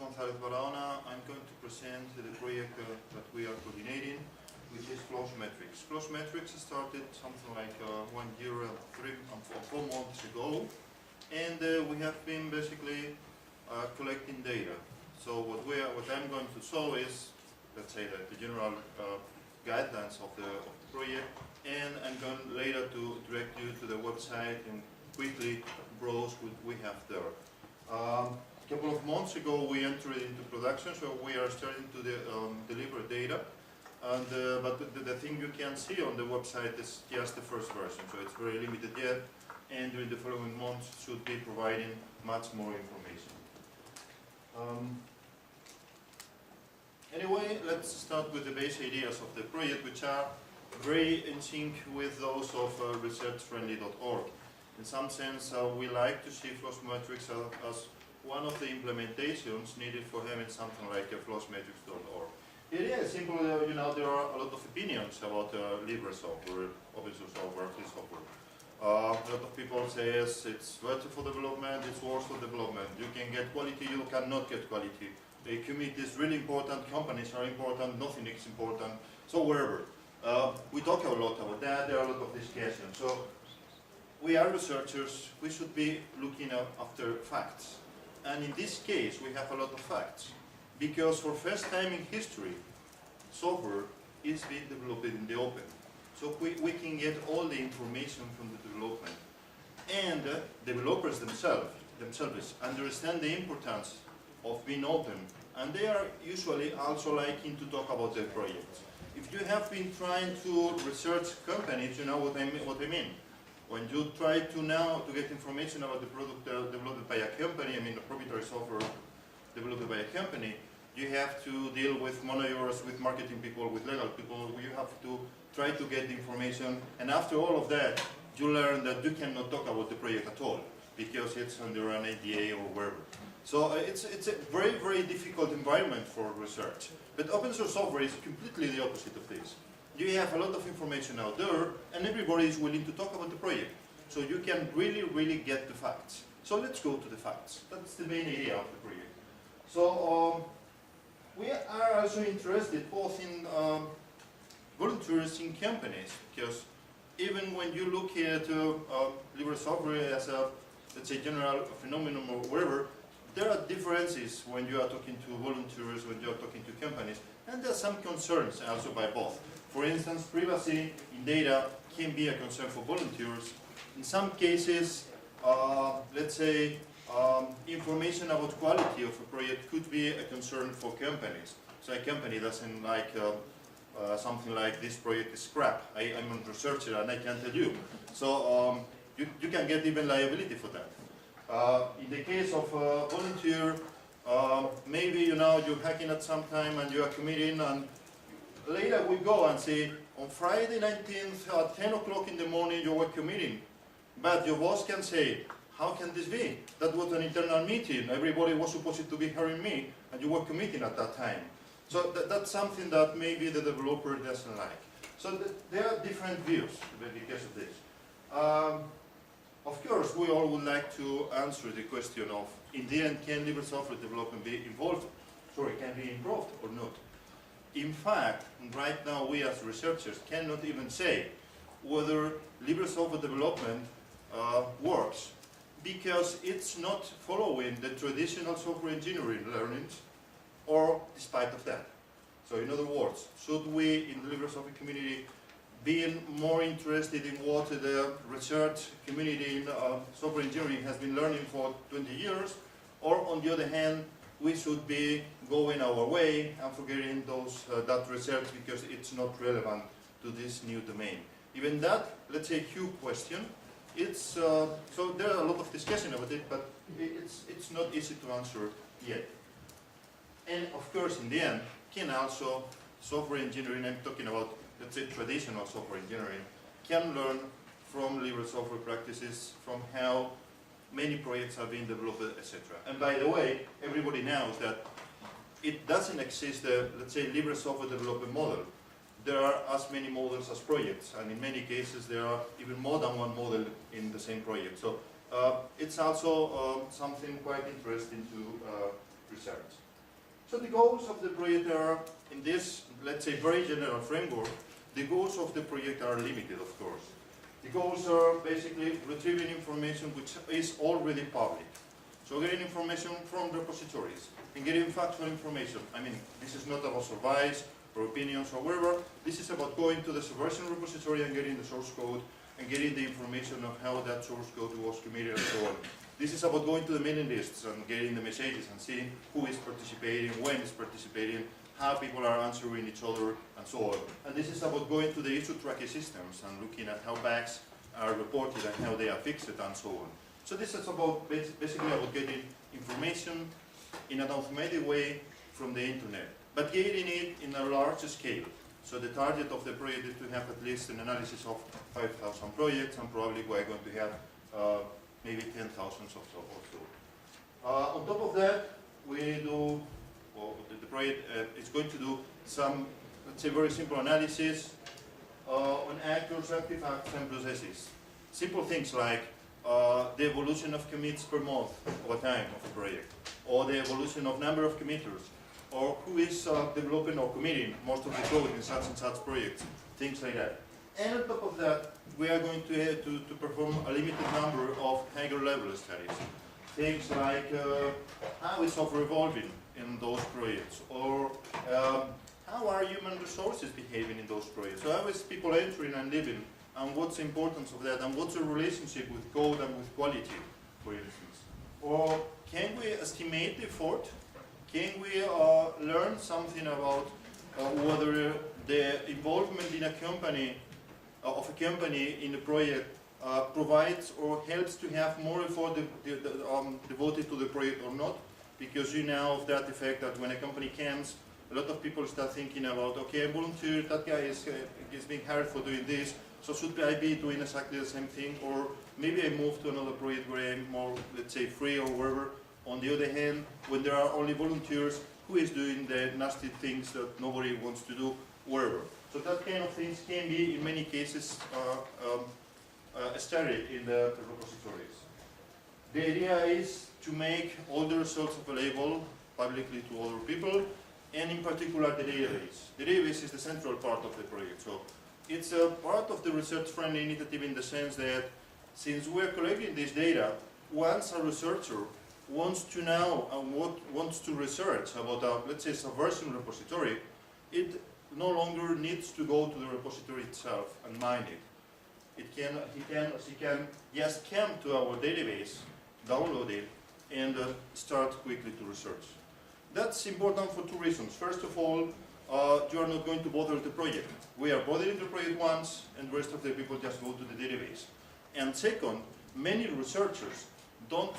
Gonzalez-Barahona. I'm going to present the project that we are coordinating, which is FLOSSMetrics. FLOSSMetrics started something like 1 year and 4 months ago, and we have been basically collecting data. So what I'm going to show is, let's say, the general guidelines of the project, and I'm going later to direct you to the website and quickly browse what we have there. A couple of months ago we entered into production, so we are starting to deliver data. And, but the thing you can see on the website is just the first version, so it's very limited yet, and during the following months should be providing much more information. Anyway, let's start with the base ideas of the project, which are very in sync with those of researchfriendly.org. In some sense, we like to see FLOSSMetrics as one of the implementations needed for having something like FLOSSMetrics.org. It is simple, you know, there are a lot of opinions about Libresoft or open source software, free software. A lot of people say yes, it's better for development, it's worse for development. You can get quality, you cannot get quality. The community is really important, companies are important, nothing is important, so wherever. We talk a lot about that, there are a lot of discussions. So we are researchers, we should be looking after facts. And in this case, we have a lot of facts. Because for first time in history, software is being developed in the open. So we can get all the information from the development. And developers themselves understand the importance of being open. And they are usually also liking to talk about their projects. If you have been trying to research companies, you know what I mean. When you try to now to get information about the product developed by a company, I mean the proprietary software developed by a company, you have to deal with managers, with marketing people, with legal people. You have to try to get the information, and after all of that, you learn that you cannot talk about the project at all because it's under an ADA or wherever. So it's a very, very difficult environment for research. But open source software is completely the opposite of this. You have a lot of information out there, and everybody is willing to talk about the project. So you can really, really get the facts. So let's go to the facts. That's the main idea of the project. So we are also interested both in volunteers in companies, because even when you look at Libresoft as a, let's say, general phenomenon or whatever, there are differences when you are talking to volunteers, when you are talking to companies, and there are some concerns also by both. For instance, privacy in data can be a concern for volunteers. In some cases, let's say, information about quality of a project could be a concern for companies. So a company doesn't like something like this project is crap. I'm a researcher and I can tell you. So you can get even liability for that. In the case of a volunteer, maybe you know you're hacking at some time and you are committing, and later we go and say on Friday 19th at 10 o'clock in the morning you were committing, but your boss can say, how can this be? That was an internal meeting, everybody was supposed to be hearing me and you were committing at that time. So that's something that maybe the developer doesn't like. So there are different views because of this. Of course, we all would like to answer the question of, in the end, can Libresoft development be involved? Sorry, can be improved or not? In fact, right now we as researchers cannot even say whether Libresoft development works, because it's not following the traditional software engineering learnings, or despite of that. So in other words, should we in the Libresoft community being more interested in what the research community in software engineering has been learning for 20 years, or on the other hand, we should be going our way and forgetting that research because it's not relevant to this new domain. Even that, let's say, huge question. It's so there are a lot of discussion about it, but it's not easy to answer yet. And of course, in the end, can also software engineering, I'm talking about, let's say, traditional software engineering, can learn from Libresoft practices, from how many projects are being developed, etc. And by the way, everybody knows that it doesn't exist, let's say, Libresoft development model. There are as many models as projects, and in many cases there are even more than one model in the same project. So it's also something quite interesting to research. So the goals of the project are, in this, let's say, very general framework, the goals of the project are limited, of course. The goals are basically retrieving information which is already public. So getting information from repositories and getting factual information. I mean, this is not about surveys or opinions or whatever. This is about going to the Subversion repository and getting the source code and getting the information of how that source code was committed and so on. This is about going to the mailing lists and getting the messages and seeing who is participating, when is participating, how people are answering each other, and so on. And this is about going to the issue tracking systems and looking at how bugs are reported and how they are fixed and so on. So this is about basically about getting information in an automated way from the internet, but getting it in a large scale. So the target of the project is to have at least an analysis of 5,000 projects, and probably we're going to have maybe 10,000 or so. On top of that, we do, well, the project is going to do some, let's say, very simple analysis on actors, artifacts, and processes. Simple things like the evolution of commits per month over time of a project, or the evolution of number of committers, or who is developing or committing most of the code in such and such projects, things like that. And on top of that, we are going to perform a limited number of higher level studies. Things like how is software evolving in those projects, or how are human resources behaving in those projects. So how is people entering and leaving, and what's the importance of that, and what's the relationship with code and with quality, for instance. Or can we estimate the effort? Can we learn something about whether the involvement in a company, of a company in a project provides or helps to have more effort devoted to the project or not? Because you know of that effect that when a company comes, a lot of people start thinking about, okay, I volunteer, that guy is being hired for doing this, so should I be doing exactly the same thing? Or maybe I move to another project where I'm more, let's say, free or wherever. On the other hand, when there are only volunteers, who is doing the nasty things that nobody wants to do, wherever. So that kind of things can be, in many cases, studied in the repositories. The idea is to make all the results available publicly to other people, and in particular the database. The database is the central part of the project. So it's a part of the research-friendly initiative in the sense that since we're collecting this data, once a researcher wants to know and wants to research about a, let's say, Subversion repository, it no longer needs to go to the repository itself and mine it. He can just come to our database, download it, and start quickly to research. That's important for two reasons. First of all, you are not going to bother the project. We are bothering the project once, and the rest of the people just go to the database. And second, many researchers don't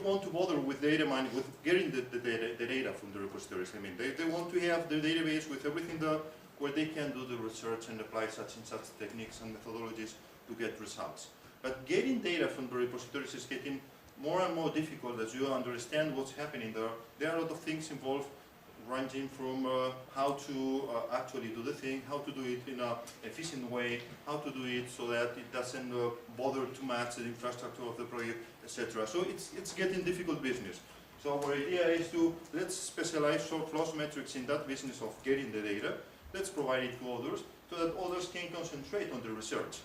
want to bother with data mining, with getting the data from the repositories. I mean, they want to have the database with everything there where they can do the research and apply such and such techniques and methodologies to get results. But getting data from the repositories is getting more and more difficult as you understand what's happening there. There are a lot of things involved, ranging from how to actually do the thing, how to do it in an efficient way, how to do it so that it doesn't bother too much the infrastructure of the project, etc. So it's getting difficult business. So our idea is to, let's specialize FLOSSMetrics in that business of getting the data, let's provide it to others, so that others can concentrate on the research,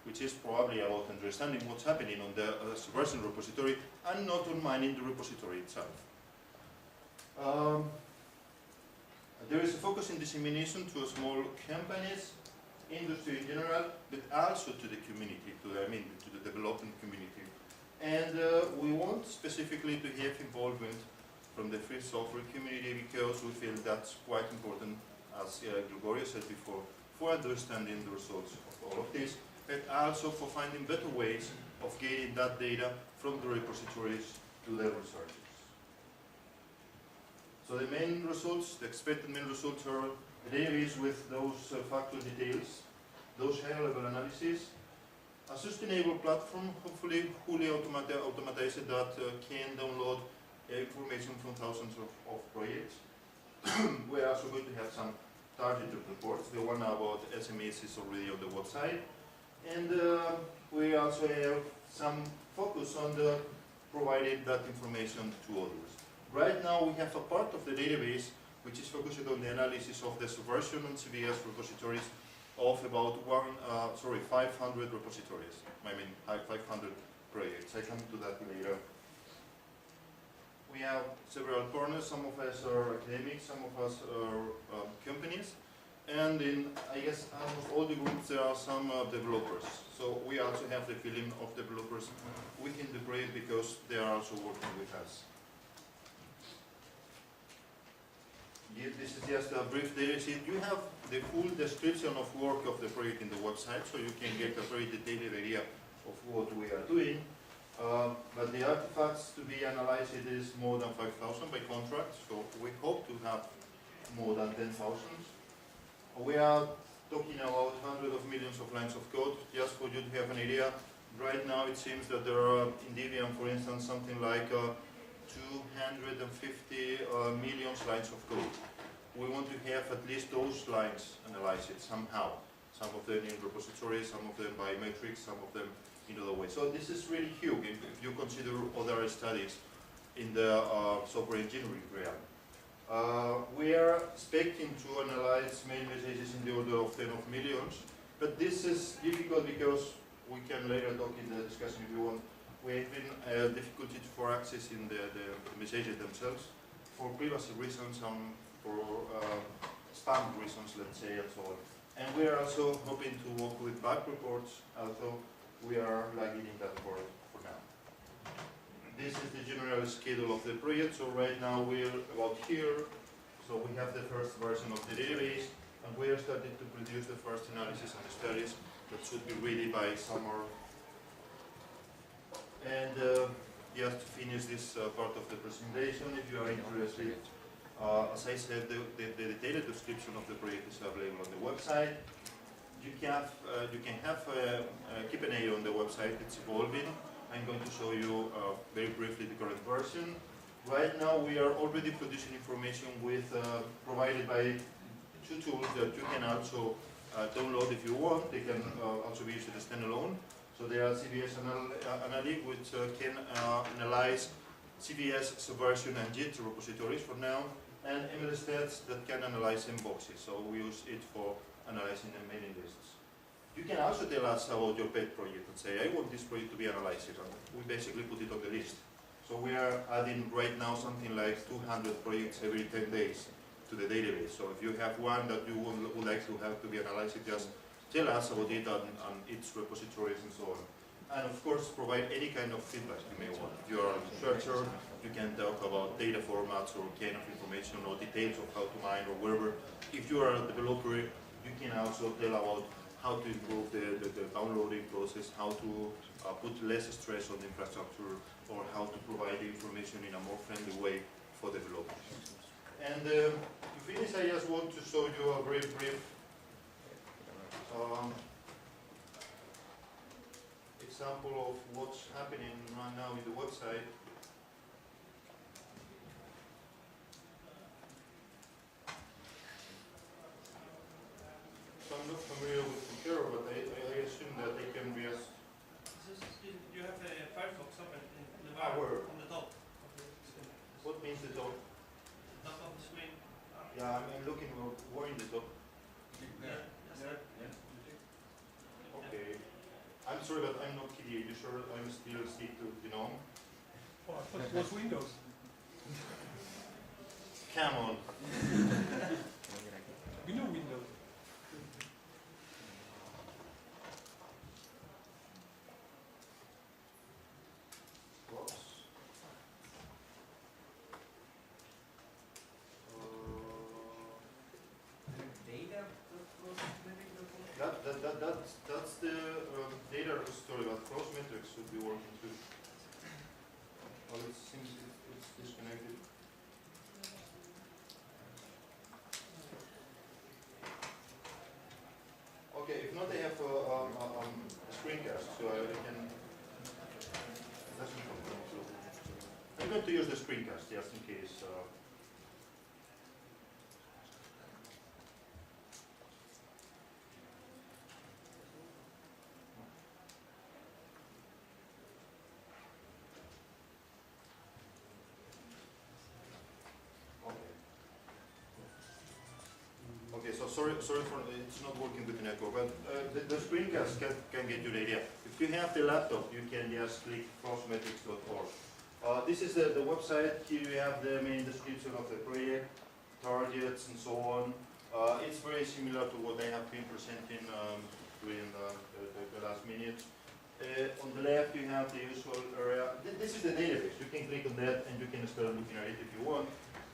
which is probably about understanding what's happening on the Subversion repository and not on mining the repository itself. There is a focus in dissemination to small companies, industry in general, but also to the community, to the developing community. And we want specifically to have involvement from the free software community because we feel that's quite important, as Gregorio said before, for understanding the results of all of this, but also for finding better ways of getting that data from the repositories to the researchers. So the main results, the expected main results are a database with those factual details, those high-level analysis, a sustainable platform, hopefully fully automatized that can download information from thousands of projects. We're also going to have some targeted reports. The one about SMEs is already on the website. And we also have some focus on providing that information to others. Right now we have a part of the database which is focused on the analysis of the subversion on CVS repositories of about 500 repositories. I mean 500 projects. I come to that later. We have several partners. Some of us are academics, some of us are companies, and in I guess almost all the groups there are some developers. So we also have the feeling of developers within the project because they are also working with us. This is just a brief data sheet. You have the full description of work of the project in the website, so you can get a very detailed idea of what we are doing. But the artifacts to be analyzed, it is more than 5,000 by contract, so we hope to have more than 10,000. We are talking about hundreds of millions of lines of code. Just for you to have an idea, right now it seems that there are in Debian, for instance, something like 250 million lines of code. We want to have at least those lines analyzed somehow. Some of them in repositories, some of them by metrics, some of them in other ways. So this is really huge if you consider other studies in the software engineering realm. We are expecting to analyze mail messages in the order of 10 of millions, but this is difficult because we can later talk in the discussion if you want. We have been difficulty for accessing the messages themselves for privacy reasons and for spam reasons, let's say, and so on. And we are also hoping to work with bug reports, although we are lagging in that for now. This is the general schedule of the project. So right now we're about here. So we have the first version of the database, and we are starting to produce the first analysis and studies that should be ready by summer. And just to finish this part of the presentation, if you are interested, as I said, the detailed description of the project is available on the website. You can keep an eye on the website, it's evolving. I'm going to show you very briefly the current version. Right now we are already producing information provided by two tools that you can also download if you want. They can also be used as standalone. So there are CVS Analytic, which can analyze CVS, Subversion, and JIT repositories for now, and MLStats that can analyze inboxes. So we use it for analyzing the mailing lists. You can also tell us about your pet project and say, I want this project to be analyzed, and we basically put it on the list. So we are adding right now something like 200 projects every 10 days to the database. So if you have one that you would like to have to be analyzed, just tell us about it and its repositories and so on. And of course, provide any kind of feedback you may want. If you are a researcher, you can talk about data formats or kind of information or details of how to mine or whatever. If you are a developer, you can also tell about how to improve the downloading process, how to put less stress on the infrastructure, or how to provide the information in a more friendly way for developers. And to finish, I just want to show you a very brief example of what's happening right now in the website. So I'm not familiar with computer, but I assume that they can be as... You have a Firefox open in the bar on the top of the screen. What means the top? Top of the screen. Yeah, I'm looking where in the top. Yeah. Okay. I'm sorry, but I'm not kidding. You sure I'm still stick to GNOME? Oh, I thought it was Windows. Come on. We know Windows. Whoops. Data? That's the data repository, but FLOSSMetrics should be working too. Well, it seems it's disconnected. Okay, if not, I have a screencast, so I can. Doesn't come from, so I'm going to use the screencast just in case. sorry for it's not working with the network, but the screencast can get you the idea. If you have the laptop, you can just click FLOSSMetrics.org. This is the website. Here you have the main description of the project, targets, and so on. It's very similar to what I have been presenting during the last minute. On the left, you have the usual area. This is the database. You can click on that, and you can start looking at it if you want.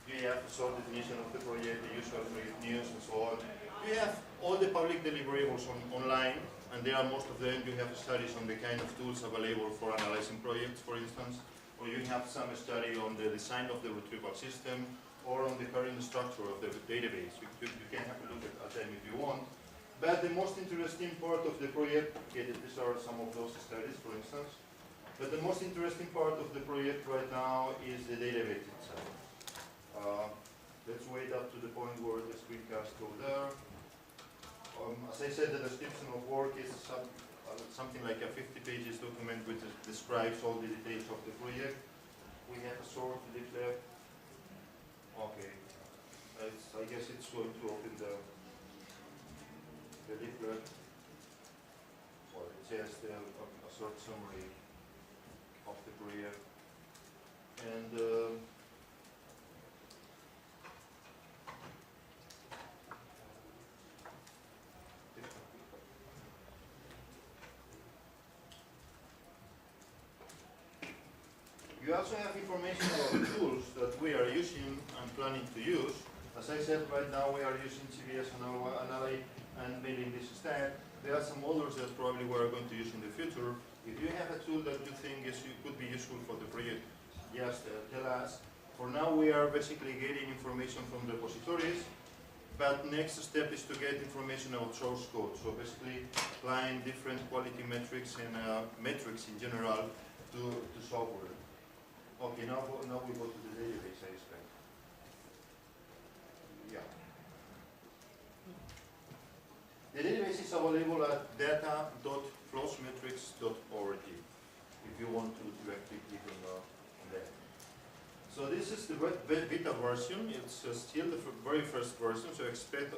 You have a short definition of the project, the usual project news, and so on. You have all the public deliverables online, and there are most of them. You have studies on the kind of tools available for analyzing projects, for instance, or you have some study on the design of the retrieval system, or on the current structure of the database. You can have a look at them if you want. But the most interesting part of the project, okay, these are some of those studies, for instance, but the most interesting part of the project right now is the database itself. Let's wait up to the point where the screencast goes there. As I said, the description of work is something like a 50 pages document which describes all the details of the project. We have a sort to the left. Okay, I guess it's going to open the leaflet. Well, it says a short summary of the project. And you also have information about the tools that we are using and planning to use. As I said, right now we are using CVS and mailing this stack. There are some others that probably we are going to use in the future. If you have a tool that you think could be useful for the project, just tell us. For now, we are basically getting information from repositories, but next step is to get information about source code. So basically, applying different quality metrics and metrics in general to software. Okay, now we go to the database, I expect. Yeah. The database is available at data.flossmetrics.org if you want to directly click on that. So this is the beta version. It's still the very first version, so expect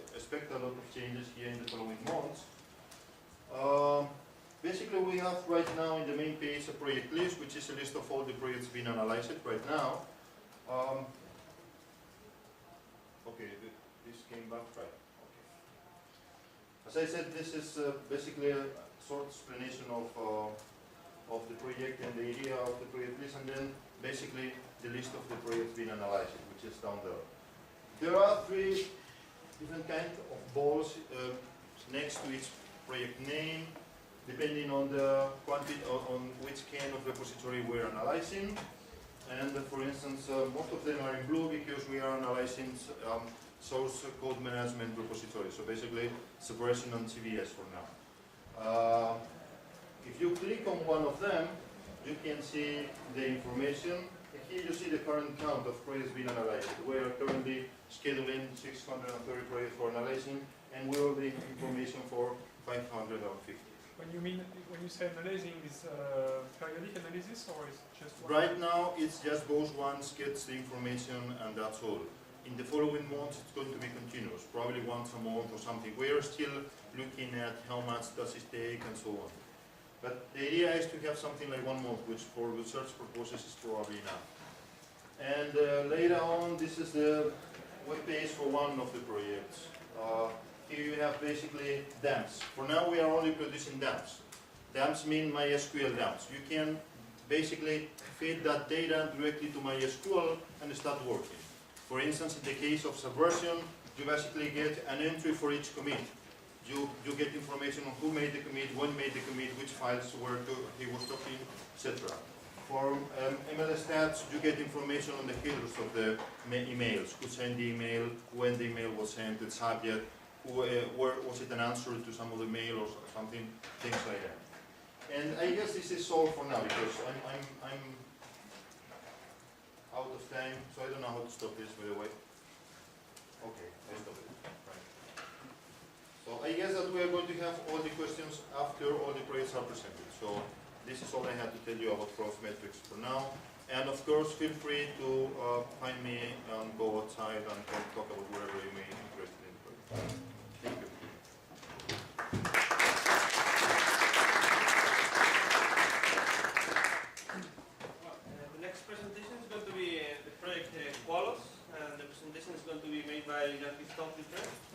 a lot of changes here in the following months. Basically, we have right now in the main page a project list, which is a list of all the projects being analyzed right now. Okay, this came back right. Okay. As I said, this is basically a short explanation of the project and the idea of the project list, and then basically the list of the projects being analyzed, which is down there. There are 3 different kinds of balls next to each project name, depending on the quantity, on which kind of repository we're analyzing. And for instance, most of them are in blue because we are analyzing source code management repository. So basically, Subversion and CVS for now. If you click on one of them, you can see the information. Here you see the current count of projects being analyzed. We are currently scheduling 630 projects for analyzing, and we will be information for 550. When you say analyzing, is periodic analysis or is it just one? Right now, it's just goes once, gets the information, and that's all. In the following months, it's going to be continuous, probably once a month or something. We are still looking at how much does it take and so on. But the idea is to have something like 1 month, which for research purposes is probably enough. And later on, this is the web page for one of the projects. Here you have basically dumps. For now, we are only producing dumps. Dumps mean MySQL dumps. You can basically feed that data directly to MySQL and start working. For instance, in the case of Subversion, you basically get an entry for each commit. You get information on who made the commit, when made the commit, which files he was talking, etc. For MLS stats, you get information on the headers of the emails, who sent the email, when the email was sent, the subject, was it an answer to some other mail or something, things like that. And I guess this is all for now because I'm out of time, so I don't know how to stop this, by the way. Okay, I stop it. Right. So I guess that we are going to have all the questions after all the projects are presented. So this is all I have to tell you about FLOSSMetrics for now. And of course, feel free to find me and go outside and talk about whatever you may be interested in. you can start with that.